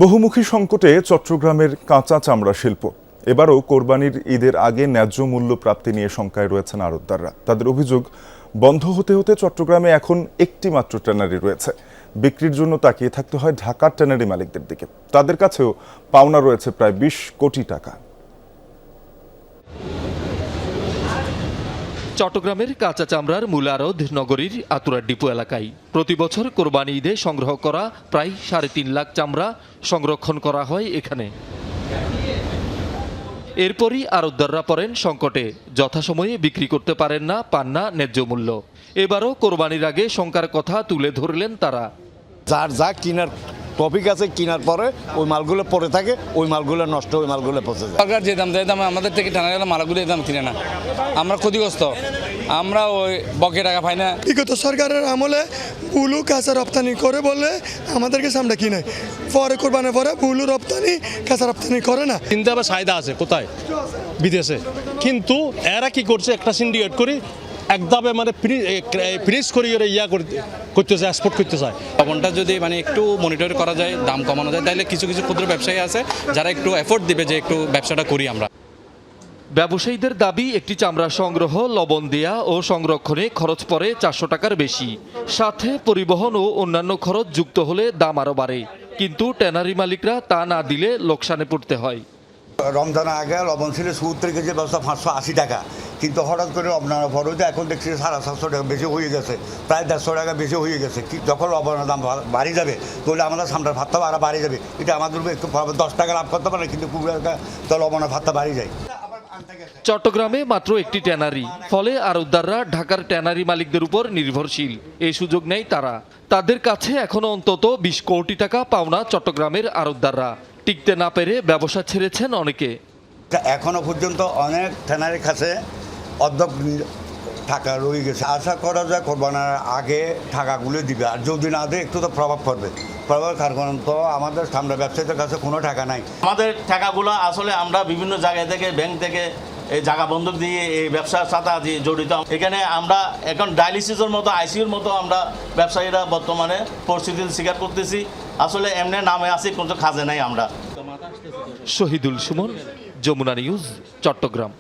বহুমুখী সংকটে চট্টগ্রামের কাঁচা চামড়া শিল্প এবারও কোরবানির ঈদের আগে ন্যায্য মূল্য প্রাপ্তি নিয়ে শঙ্কায় রয়েছেন আড়তদাররা। তাদের অভিযোগ, বন্ধ হতে হতে চট্টগ্রামে এখন একটি মাত্র ট্যানারি রয়েছে। বিক্রির জন্য তাকিয়ে থাকতে হয় ঢাকার ট্যানারি মালিকদের দিকে। তাদের কাছেও পাওনা রয়েছে প্রায় 20 কোটি টাকা। চট্টগ্রামের কাঁচা চামড়ার মূল আড়ত নগরীর আতুরা ডিপো এলাকায় প্রতি বছর কোরবানি ঈদে সংগ্রহ করা প্রায় 3.5 লাখ চামড়া সংরক্ষণ করা হয় এখানে। এরপরই আড়তদাররা পড়েন সংকটে, যথাসময়ে বিক্রি করতে পারেন না, পান না ন্যায্য মূল্য। এবারও কোরবানির আগে শঙ্কার কথা তুলে ধরলেন তারা। যার যা কিনার টপিক আছে, কিনার পরে ওই মালগুলো পরে থাকে, ওই মালগুলো নষ্ট, ওই মালগুলো পচে যায়। সরকার যে দাম দেয়, দাম আমাদের থেকে টানা গেলে মালগুলো দাম কিনে না, আমরা ক্ষতিগ্রস্ত, আমরা ওই বকে টাকা পাই না। বিগত সরকারের আমলে বুলু কাঁচা রপ্তানি করে বলে আমাদেরকে সামনে কিনে, পরে কোরবানের পরে বুলু রপ্তানি কাঁচা রপ্তানি করে না। চিন্তা বা চাহিদা আছে কোথায়? বিদেশে। কিন্তু এরা কি করছে, একটা সিন্ডিকেট করি একদমে মানে ফ্রিজ করি করতে চায়, এক্সপোর্ট করতে চায়। লবণটা যদি মানে একটু মনিটর করা যায়, দাম কমানো যায়, তাহলে কিছু কিছু ক্ষুদ্র ব্যবসায়ী আছে যারা একটু এফোর্ট দিবে যে একটু ব্যবসাটা করি আমরা। ব্যবসায়ীদের দাবি, একটি চামড়া সংগ্রহ, লবণ দেয়া ও সংরক্ষণে খরচ পড়ে 400 টাকার বেশি। সাথে পরিবহন ও অন্যান্য খরচ যুক্ত হলে দাম আরও বাড়ে। কিন্তু ট্যানারি মালিকরা তা না দিলে লোকসানে পড়তে হয়। রমজানের আগে লবণ ছিল 70 কেজি ব্যবসা 580 টাকা, কিন্তু হঠাৎ করে রমজানের পরে এখন দেখছি 750 টাকা বেশি হয়ে গেছে, প্রায় 150 টাকা বেশি হয়ে গেছে। যখন লবণের দাম বাড়ি যাবে তাহলে আমাদের সামনের ভাতটা আরও বাড়ি যাবে। এটা আমাদের একটু 10 টাকা লাভ করতে পারে, কিন্তু 20 টাকা তো লবণের ভাতটা বাড়ি যায়। চট্টগ্রামে মাত্র একটি ট্যানারি, ফলে আড়তদাররা ঢাকার ট্যানারি মালিকদের উপর নির্ভরশীল। এই সুযোগ নেই তারা। তাদের কাছে এখনো অন্তত 20 কোটি টাকা পাওনা চট্টগ্রামের আড়তদাররা। টিকতে না পেরে ব্যবসা ছেড়েছেন অনেকে। এখনো পর্যন্ত অনেক ট্যানারির কাছে অর্ধেক টাকা রয়ে গেছে। আশা করা যায় কোরবানির আগে টাকাগুলো দিবে, আর যদি না দেয় একটু তো প্রভাব পড়বে। প্রভাবের কারণ তো আমাদের সামনে ব্যবসায়ীদের কাছে কোনো টাকা নাই। আমাদের টাকাগুলো আসলে আমরা বিভিন্ন জায়গা থেকে, ব্যাংক থেকে এই জায়গা বন্ধক দিয়ে এই ব্যবসার সাথে আজ জড়িত। এখানে আমরা এখন ডায়ালিসিসের মতো, আইসিইউর মতো আমরা ব্যবসায়ীরা বর্তমানে পরিস্থিতির স্বীকার করতেছি। আসলে এমনি নামে আছি, কোনো কাজে নাই আমরা। শহীদুল সুমন, যমুনা নিউজ, চট্টগ্রাম।